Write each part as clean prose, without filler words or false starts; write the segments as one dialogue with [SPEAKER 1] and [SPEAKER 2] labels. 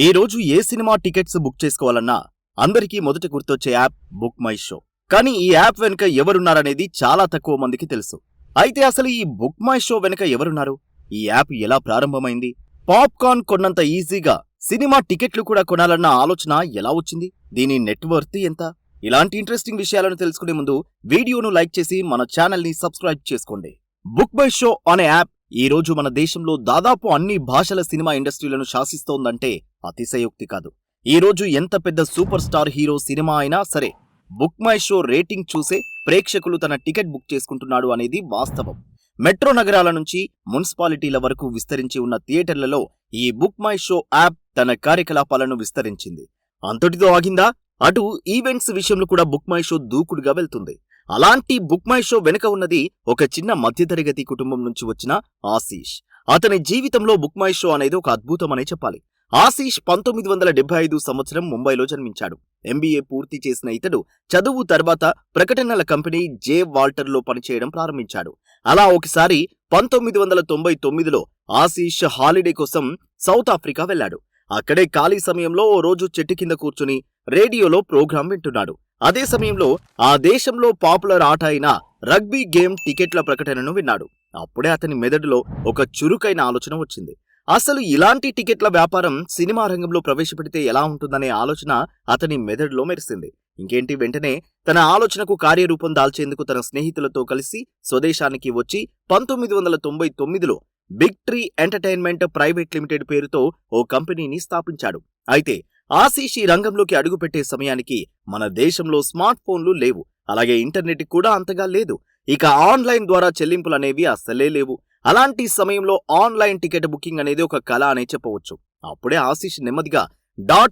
[SPEAKER 1] ఈ రోజు ఏ cinema tickets book చేసుకోవాలన్నా అందరికీ మొదట గుర్తొచ్చే యాప్ బుక్ మై షో. కానీ ఈ యాప్ వెనుక ఎవరున్నారనేది చాలా తక్కువ మందికి తెలుసు. అయితే అసలు ఈ బుక్ మై షో వెనుక ఎవరున్నారు? ఈ యాప్ ఎలా ప్రారంభమైంది? పాప్కార్న్ కొన్నంత ఈజీగా సినిమా టికెట్లు కూడా కొనాలన్న ఆలోచన ఎలా వచ్చింది? దీని నెట్వర్త్ ఎంత? ఇలాంటి ఇంట్రెస్టింగ్ విషయాలను తెలుసుకునే ముందు వీడియోను లైక్ చేసి మన ఛానల్ ని సబ్స్క్రైబ్ చేసుకోండి. బుక్ మై షో అనే యాప్ ఈ రోజు మన దేశంలో దాదాపు అన్ని భాషల సినిమా ఇండస్ట్రీలను శాసిస్తోందంటే అతిశయోక్తి కాదు. ఈ రోజు ఎంత పెద్ద సూపర్ స్టార్ హీరో సినిమా అయినా సరే బుక్ మై షో రేటింగ్ చూసే ప్రేక్షకులు తన టికెట్ బుక్ చేసుకుంటున్నాడు అనేది వాస్తవం. మెట్రో నగరాల నుంచి మున్సిపాలిటీల వరకు విస్తరించి ఉన్న థియేటర్లలో ఈ బుక్ మై షో యాప్ తన కార్యకలాపాలను విస్తరించింది. అంతటితో ఆగిందా? అటు ఈవెంట్స్ విషయంలో కూడా బుక్ మై షో దూకుడుగా వెళ్తుంది. అలాంటి బుక్ మై షో వెనుక ఉన్నది ఒక చిన్న మధ్యతరగతి కుటుంబం నుంచి వచ్చిన ఆశీష్. అతని జీవితంలో బుక్ మై షో అనేది ఒక అద్భుతమనే చెప్పాలి. ఆశీష్ 1975 సంవత్సరం ముంబైలో జన్మించాడు. MBA పూర్తి చేసిన ఇతడు చదువు తర్వాత ప్రకటనల కంపెనీ జే వాల్టర్లో పనిచేయడం ప్రారంభించాడు. అలా ఒకసారి 1999లో ఆశీష్ హాలిడే కోసం సౌత్ ఆఫ్రికా వెళ్లాడు. అక్కడే ఖాళీ సమయంలో ఓ రోజు చెట్టు కింద కూర్చుని రేడియోలో ప్రోగ్రాం వింటున్నాడు. అదే సమయంలో ఆ దేశంలో పాపులర్ ఆట అయిన రగ్బీ గేమ్ టికెట్ల ప్రకటనను విన్నాడు. అప్పుడే అతని మెదడులో ఒక చురుకైన ఆలోచన వచ్చింది. అసలు ఇలాంటి టికెట్ల వ్యాపారం సినిమా రంగంలో ప్రవేశపెడితే ఎలా ఉంటుందనే ఆలోచన అతని మెదడులో మెరిసింది. ఇంకేంటి, వెంటనే తన ఆలోచనకు కార్యరూపం దాల్చేందుకు తన స్నేహితులతో కలిసి స్వదేశానికి వచ్చి 1999లో big tree entertainment private limited పేరుతో ఓ కంపెనీని స్థాపించాడు. అయితే ఆశీష్ ఈ రంగంలోకి అడుగుపెట్టే సమయానికి మన దేశంలో స్మార్ట్ ఫోన్లు లేవు, అలాగే ఇంటర్నెట్ కూడా అంతగా లేదు. ఇక ఆన్లైన్ ద్వారా చెల్లింపులనేవి అస్సలే లేవు. అలాంటి సమయంలో ఆన్లైన్ టికెట్ బుకింగ్ అనేది ఒక కళ అనే చెప్పవచ్చు. అప్పుడే ఆశీష్ నెమ్మదిగా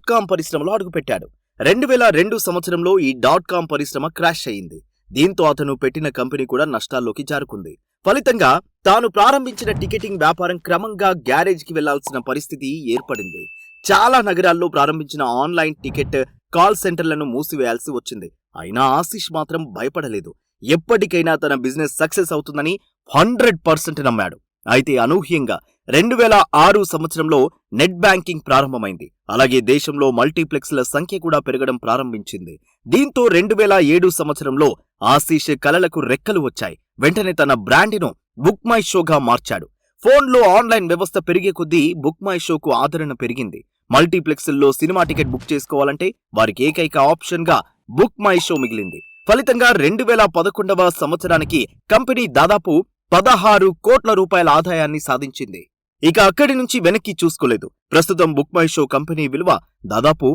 [SPEAKER 1] .com పరిశ్రమలో అడుగుపెట్టాడు. 2002 సంవత్సరంలో ఈ .com పరిశ్రమ క్రాష్ అయింది. దీంతో అతను పెట్టిన కంపెనీ కూడా నష్టాల్లోకి జారుకుంది. ఫలితంగా తాను ప్రారంభించిన టికెటింగ్ వ్యాపారం క్రమంగా గ్యారేజ్కి వెళ్లాల్సిన పరిస్థితి ఏర్పడింది. చాలా నగరాల్లో ప్రారంభించిన ఆన్లైన్ టికెట్ కాల్ సెంటర్లను మూసివేయాల్సి వచ్చింది. అయినా ఆశీష్ మాత్రం భయపడలేదు. ఎప్పటికైనా తన బిజినెస్ సక్సెస్ అవుతుందని 100% నమ్మాడు. అయితే అనూహ్యంగా 2006 సంవత్సరంలో నెట్ బ్యాంకింగ్ ప్రారంభమైంది. అలాగే దేశంలో మల్టీప్లెక్స్ల సంఖ్య కూడా పెరగడం ప్రారంభించింది. దీంతో 2007 సంవత్సరంలో ఆశీష్ కలలకు రెక్కలు వచ్చాయి. వెంటనే తన బ్రాండ్ను బుక్ మై షోగా మార్చాడు. ఫోన్లో ఆన్లైన్ వ్యవస్థ పెరిగే కొద్దీ బుక్ మై షోకు ఆదరణ పెరిగింది. మల్టీప్లెక్స్ల్లో సినిమా టికెట్ బుక్ చేసుకోవాలంటే వారికి ఏకైక ఆప్షన్గా బుక్ మై షో మిగిలింది. ఫలితంగా 2011వ సంవత్సరానికి కంపెనీ దాదాపు 16 కోట్ల రూపాయల ఆదాయాన్ని సాధించింది. ఇక అక్కడి నుంచి వెనక్కి చూసుకోలేదు. ప్రస్తుతం బుక్ మై షో కంపెనీ విలువ దాదాపు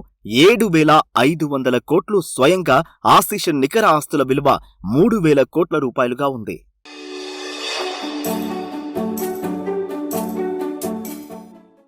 [SPEAKER 1] 7,500 కోట్లు. స్వయంగా ఆశీష్ నికర ఆస్తుల విలువ 3,000 కోట్ల రూపాయలుగా ఉంది.